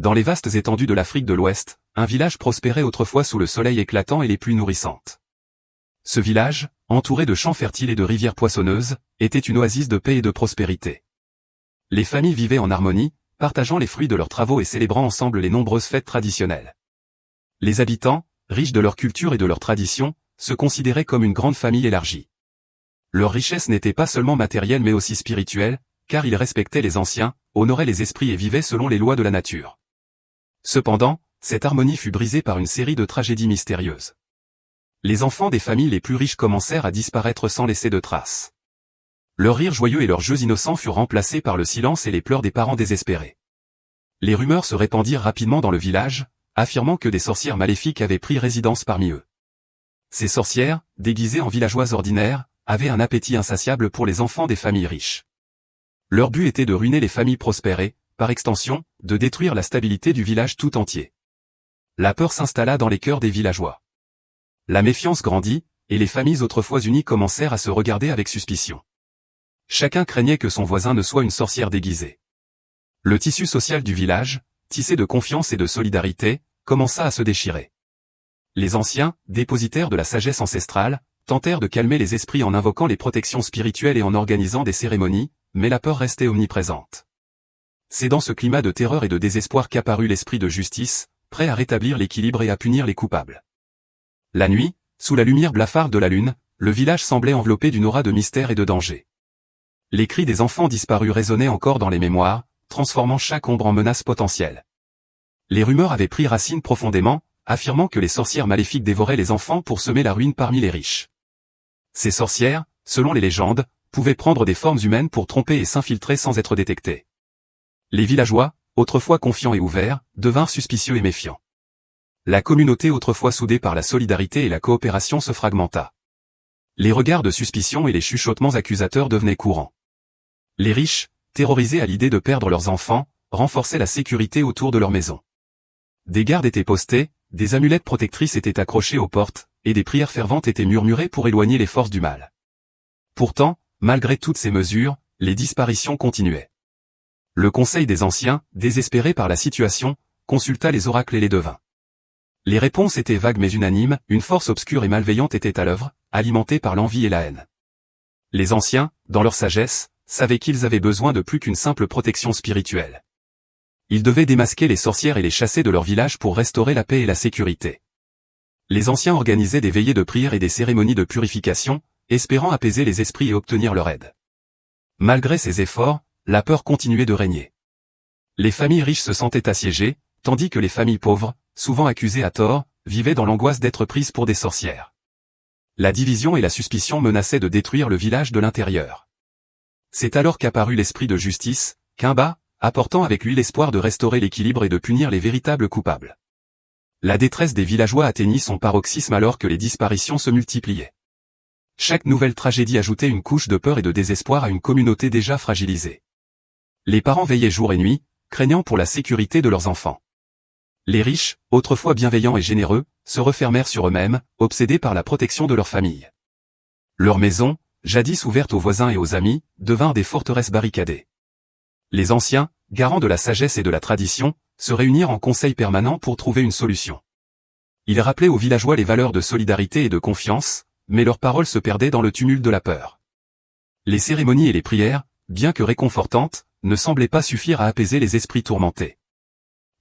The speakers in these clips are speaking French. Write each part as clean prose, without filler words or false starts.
dans les vastes étendues de l'Afrique de l'Ouest, un village prospérait autrefois sous le soleil éclatant et les pluies nourrissantes. Ce village, entouré de champs fertiles et de rivières poissonneuses, était une oasis de paix et de prospérité. Les familles vivaient en harmonie, partageant les fruits de leurs travaux et célébrant ensemble les nombreuses fêtes traditionnelles. Les habitants, riches de leur culture et de leurs traditions, se considéraient comme une grande famille élargie. Leur richesse n'était pas seulement matérielle mais aussi spirituelle, car ils respectaient les anciens, honoraient les esprits et vivaient selon les lois de la nature. Cependant, cette harmonie fut brisée par une série de tragédies mystérieuses. Les enfants des familles les plus riches commencèrent à disparaître sans laisser de traces. Leurs rires joyeux et leurs jeux innocents furent remplacés par le silence et les pleurs des parents désespérés. Les rumeurs se répandirent rapidement dans le village, affirmant que des sorcières maléfiques avaient pris résidence parmi eux. Ces sorcières, déguisées en villageoises ordinaires, avaient un appétit insatiable pour les enfants des familles riches. Leur but était de ruiner les familles prospères et, par extension, de détruire la stabilité du village tout entier. La peur s'installa dans les cœurs des villageois. La méfiance grandit, et les familles autrefois unies commencèrent à se regarder avec suspicion. Chacun craignait que son voisin ne soit une sorcière déguisée. Le tissu social du village, tissé de confiance et de solidarité, commença à se déchirer. Les anciens, dépositaires de la sagesse ancestrale, tentèrent de calmer les esprits en invoquant les protections spirituelles et en organisant des cérémonies, mais la peur restait omniprésente. C'est dans ce climat de terreur et de désespoir qu'apparut l'esprit de justice, prêt à rétablir l'équilibre et à punir les coupables. La nuit, sous la lumière blafarde de la lune, le village semblait enveloppé d'une aura de mystère et de danger. Les cris des enfants disparus résonnaient encore dans les mémoires, transformant chaque ombre en menace potentielle. Les rumeurs avaient pris racine profondément, affirmant que les sorcières maléfiques dévoraient les enfants pour semer la ruine parmi les riches. Ces sorcières, selon les légendes, pouvaient prendre des formes humaines pour tromper et s'infiltrer sans être détectées. Les villageois, autrefois confiants et ouverts, devinrent suspicieux et méfiants. La communauté autrefois soudée par la solidarité et la coopération se fragmenta. Les regards de suspicion et les chuchotements accusateurs devenaient courants. Les riches, terrorisés à l'idée de perdre leurs enfants, renforçaient la sécurité autour de leur maison. Des gardes étaient postés, des amulettes protectrices étaient accrochées aux portes, et des prières ferventes étaient murmurées pour éloigner les forces du mal. Pourtant, malgré toutes ces mesures, les disparitions continuaient. Le conseil des anciens, désespéré par la situation, consulta les oracles et les devins. Les réponses étaient vagues mais unanimes, une force obscure et malveillante était à l'œuvre, alimentée par l'envie et la haine. Les anciens, dans leur sagesse, savaient qu'ils avaient besoin de plus qu'une simple protection spirituelle. Ils devaient démasquer les sorcières et les chasser de leur village pour restaurer la paix et la sécurité. Les anciens organisaient des veillées de prière et des cérémonies de purification, espérant apaiser les esprits et obtenir leur aide. Malgré ces efforts, la peur continuait de régner. Les familles riches se sentaient assiégées, tandis que les familles pauvres, souvent accusées à tort, vivaient dans l'angoisse d'être prises pour des sorcières. La division et la suspicion menaçaient de détruire le village de l'intérieur. C'est alors qu'apparut l'esprit de justice, Kimba, apportant avec lui l'espoir de restaurer l'équilibre et de punir les véritables coupables. La détresse des villageois atteignit son paroxysme alors que les disparitions se multipliaient. Chaque nouvelle tragédie ajoutait une couche de peur et de désespoir à une communauté déjà fragilisée. Les parents veillaient jour et nuit, craignant pour la sécurité de leurs enfants. Les riches, autrefois bienveillants et généreux, se refermèrent sur eux-mêmes, obsédés par la protection de leur famille. Leurs maisons, jadis ouvertes aux voisins et aux amis, devinrent des forteresses barricadées. Les anciens, garants de la sagesse et de la tradition, se réunirent en conseil permanent pour trouver une solution. Ils rappelaient aux villageois les valeurs de solidarité et de confiance, mais leurs paroles se perdaient dans le tumulte de la peur. Les cérémonies et les prières, bien que réconfortantes, ne semblaient pas suffire à apaiser les esprits tourmentés.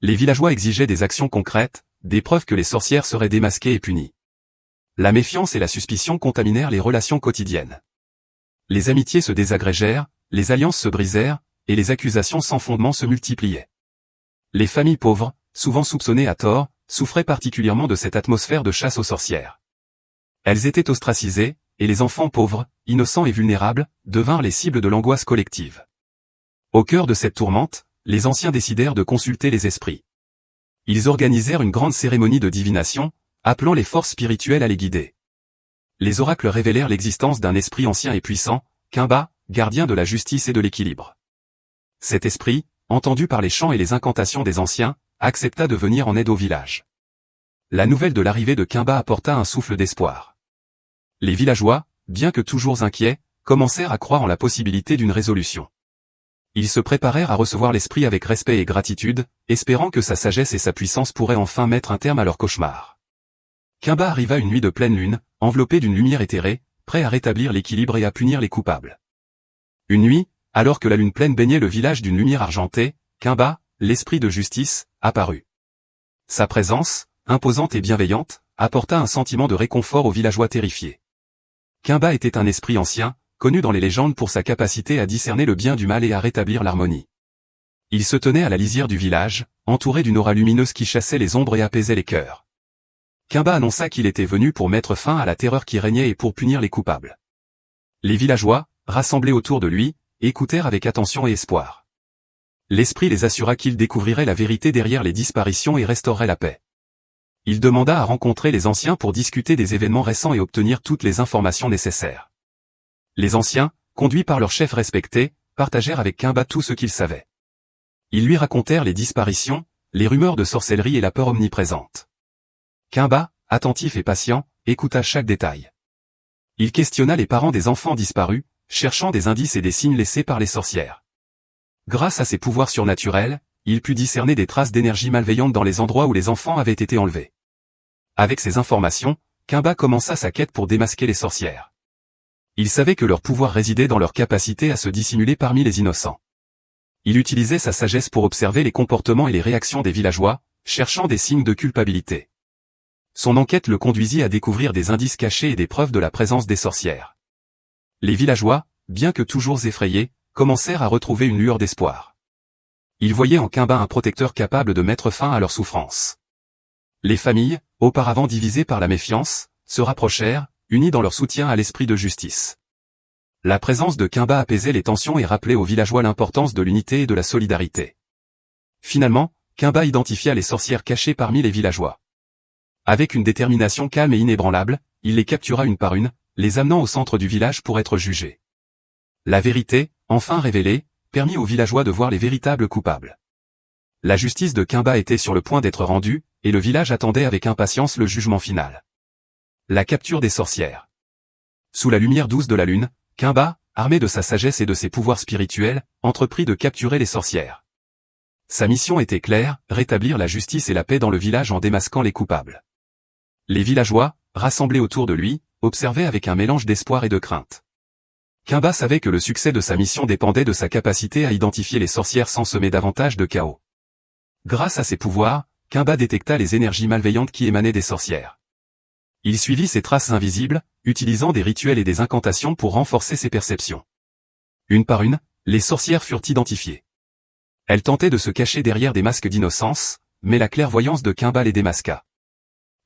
Les villageois exigeaient des actions concrètes, des preuves que les sorcières seraient démasquées et punies. La méfiance et la suspicion contaminèrent les relations quotidiennes. Les amitiés se désagrégèrent, les alliances se brisèrent, et les accusations sans fondement se multipliaient. Les familles pauvres, souvent soupçonnées à tort, souffraient particulièrement de cette atmosphère de chasse aux sorcières. Elles étaient ostracisées, et les enfants pauvres, innocents et vulnérables, devinrent les cibles de l'angoisse collective. Au cœur de cette tourmente, les anciens décidèrent de consulter les esprits. Ils organisèrent une grande cérémonie de divination, appelant les forces spirituelles à les guider. Les oracles révélèrent l'existence d'un esprit ancien et puissant, Kimba, gardien de la justice et de l'équilibre. Cet esprit, entendu par les chants et les incantations des anciens, accepta de venir en aide au village. La nouvelle de l'arrivée de Kimba apporta un souffle d'espoir. Les villageois, bien que toujours inquiets, commencèrent à croire en la possibilité d'une résolution. Ils se préparèrent à recevoir l'esprit avec respect et gratitude, espérant que sa sagesse et sa puissance pourraient enfin mettre un terme à leur cauchemar. Kimba arriva une nuit de pleine lune, enveloppé d'une lumière éthérée, prêt à rétablir l'équilibre et à punir les coupables. Une nuit, alors que la lune pleine baignait le village d'une lumière argentée, Kimba, l'esprit de justice, apparut. Sa présence, imposante et bienveillante, apporta un sentiment de réconfort aux villageois terrifiés. Kimba était un esprit ancien, connu dans les légendes pour sa capacité à discerner le bien du mal et à rétablir l'harmonie. Il se tenait à la lisière du village, entouré d'une aura lumineuse qui chassait les ombres et apaisait les cœurs. Kimba annonça qu'il était venu pour mettre fin à la terreur qui régnait et pour punir les coupables. Les villageois, rassemblés autour de lui, écoutèrent avec attention et espoir. L'esprit les assura qu'il découvrirait la vérité derrière les disparitions et restaurerait la paix. Il demanda à rencontrer les anciens pour discuter des événements récents et obtenir toutes les informations nécessaires. Les anciens, conduits par leurs chefs respectés, partagèrent avec Kimba tout ce qu'ils savaient. Ils lui racontèrent les disparitions, les rumeurs de sorcellerie et la peur omniprésente. Kimba, attentif et patient, écouta chaque détail. Il questionna les parents des enfants disparus, cherchant des indices et des signes laissés par les sorcières. Grâce à ses pouvoirs surnaturels, il put discerner des traces d'énergie malveillante dans les endroits où les enfants avaient été enlevés. Avec ces informations, Kimba commença sa quête pour démasquer les sorcières. Il savait que leur pouvoir résidait dans leur capacité à se dissimuler parmi les innocents. Il utilisait sa sagesse pour observer les comportements et les réactions des villageois, cherchant des signes de culpabilité. Son enquête le conduisit à découvrir des indices cachés et des preuves de la présence des sorcières. Les villageois, bien que toujours effrayés, commencèrent à retrouver une lueur d'espoir. Ils voyaient en Kimba un protecteur capable de mettre fin à leur souffrance. Les familles, auparavant divisées par la méfiance, se rapprochèrent, unis dans leur soutien à l'esprit de justice. La présence de Kimba apaisait les tensions et rappelait aux villageois l'importance de l'unité et de la solidarité. Finalement, Kimba identifia les sorcières cachées parmi les villageois. Avec une détermination calme et inébranlable, il les captura une par une, les amenant au centre du village pour être jugés. La vérité, enfin révélée, permit aux villageois de voir les véritables coupables. La justice de Kimba était sur le point d'être rendue, et le village attendait avec impatience le jugement final. La capture des sorcières. Sous la lumière douce de la lune, Kimba, armé de sa sagesse et de ses pouvoirs spirituels, entreprit de capturer les sorcières. Sa mission était claire, rétablir la justice et la paix dans le village en démasquant les coupables. Les villageois, rassemblés autour de lui, observaient avec un mélange d'espoir et de crainte. Kimba savait que le succès de sa mission dépendait de sa capacité à identifier les sorcières sans semer davantage de chaos. Grâce à ses pouvoirs, Kimba détecta les énergies malveillantes qui émanaient des sorcières. Il suivit ces traces invisibles, utilisant des rituels et des incantations pour renforcer ses perceptions. Une par une, les sorcières furent identifiées. Elles tentaient de se cacher derrière des masques d'innocence, mais la clairvoyance de Kimba les démasqua.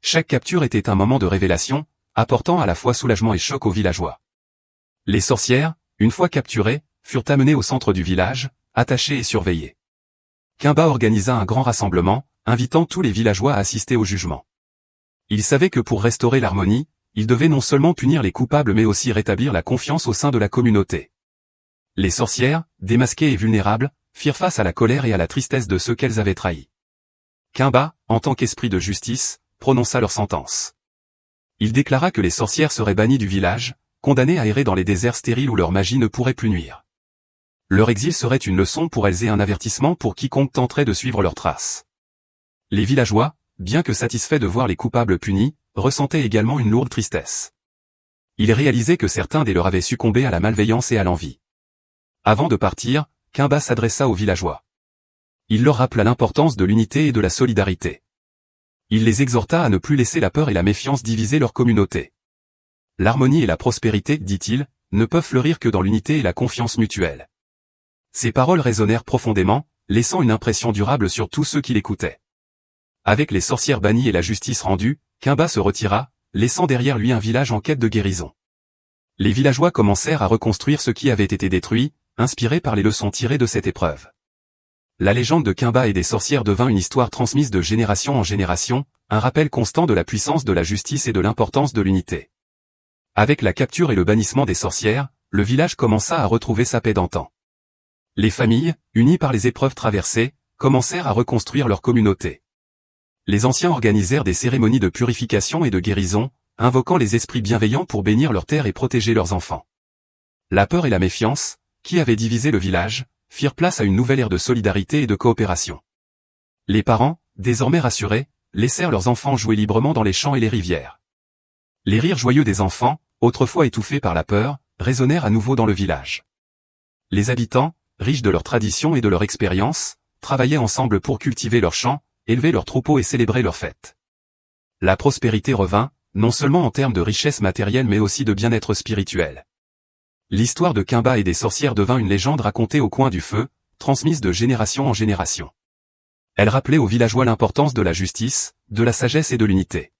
Chaque capture était un moment de révélation, apportant à la fois soulagement et choc aux villageois. Les sorcières, une fois capturées, furent amenées au centre du village, attachées et surveillées. Kimba organisa un grand rassemblement, invitant tous les villageois à assister au jugement. Il savait que pour restaurer l'harmonie, il devait non seulement punir les coupables mais aussi rétablir la confiance au sein de la communauté. Les sorcières, démasquées et vulnérables, firent face à la colère et à la tristesse de ceux qu'elles avaient trahis. Kimba, en tant qu'esprit de justice, prononça leur sentence. Il déclara que les sorcières seraient bannies du village, condamnées à errer dans les déserts stériles où leur magie ne pourrait plus nuire. Leur exil serait une leçon pour elles et un avertissement pour quiconque tenterait de suivre leurs traces. Les villageois, bien que satisfaits de voir les coupables punis, ressentaient également une lourde tristesse. Ils réalisaient que certains des leurs avaient succombé à la malveillance et à l'envie. Avant de partir, Kimba s'adressa aux villageois. Il leur rappela l'importance de l'unité et de la solidarité. Il les exhorta à ne plus laisser la peur et la méfiance diviser leur communauté. L'harmonie et la prospérité, dit-il, ne peuvent fleurir que dans l'unité et la confiance mutuelle. Ces paroles résonnèrent profondément, laissant une impression durable sur tous ceux qui l'écoutaient. Avec les sorcières bannies et la justice rendue, Kimba se retira, laissant derrière lui un village en quête de guérison. Les villageois commencèrent à reconstruire ce qui avait été détruit, inspirés par les leçons tirées de cette épreuve. La légende de Kimba et des sorcières devint une histoire transmise de génération en génération, un rappel constant de la puissance de la justice et de l'importance de l'unité. Avec la capture et le bannissement des sorcières, le village commença à retrouver sa paix d'antan. Les familles, unies par les épreuves traversées, commencèrent à reconstruire leur communauté. Les anciens organisèrent des cérémonies de purification et de guérison, invoquant les esprits bienveillants pour bénir leurs terres et protéger leurs enfants. La peur et la méfiance, qui avaient divisé le village, firent place à une nouvelle ère de solidarité et de coopération. Les parents, désormais rassurés, laissèrent leurs enfants jouer librement dans les champs et les rivières. Les rires joyeux des enfants, autrefois étouffés par la peur, résonnèrent à nouveau dans le village. Les habitants, riches de leurs traditions et de leur expérience, travaillaient ensemble pour cultiver leurs champs, élever leurs troupeaux et célébrer leurs fêtes. La prospérité revint, non seulement en termes de richesse matérielle mais aussi de bien-être spirituel. L'histoire de Quimba et des sorcières devint une légende racontée au coin du feu, transmise de génération en génération. Elle rappelait aux villageois l'importance de la justice, de la sagesse et de l'unité.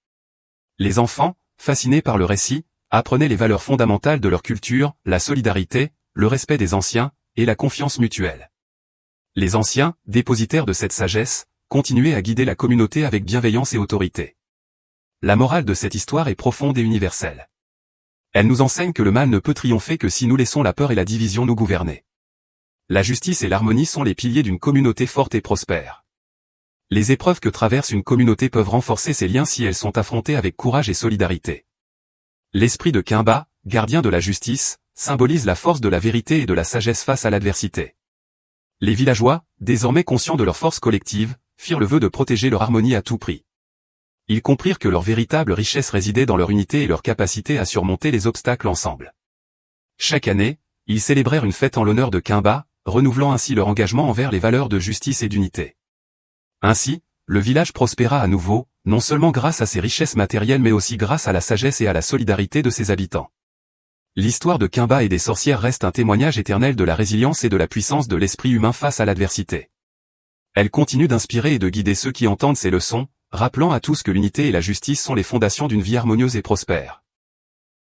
Les enfants, fascinés par le récit, apprenaient les valeurs fondamentales de leur culture, la solidarité, le respect des anciens, et la confiance mutuelle. Les anciens, dépositaires de cette sagesse, continuaient à guider la communauté avec bienveillance et autorité. La morale de cette histoire est profonde et universelle. Elle nous enseigne que le mal ne peut triompher que si nous laissons la peur et la division nous gouverner. La justice et l'harmonie sont les piliers d'une communauté forte et prospère. Les épreuves que traverse une communauté peuvent renforcer ses liens si elles sont affrontées avec courage et solidarité. L'esprit de Quimba, gardien de la justice, symbolise la force de la vérité et de la sagesse face à l'adversité. Les villageois, désormais conscients de leur force collective, firent le vœu de protéger leur harmonie à tout prix. Ils comprirent que leur véritable richesse résidait dans leur unité et leur capacité à surmonter les obstacles ensemble. Chaque année, ils célébrèrent une fête en l'honneur de Quimba, renouvelant ainsi leur engagement envers les valeurs de justice et d'unité. Ainsi, le village prospéra à nouveau, non seulement grâce à ses richesses matérielles mais aussi grâce à la sagesse et à la solidarité de ses habitants. L'histoire de Quimba et des sorcières reste un témoignage éternel de la résilience et de la puissance de l'esprit humain face à l'adversité. Elle continue d'inspirer et de guider ceux qui entendent ces leçons, rappelant à tous que l'unité et la justice sont les fondations d'une vie harmonieuse et prospère.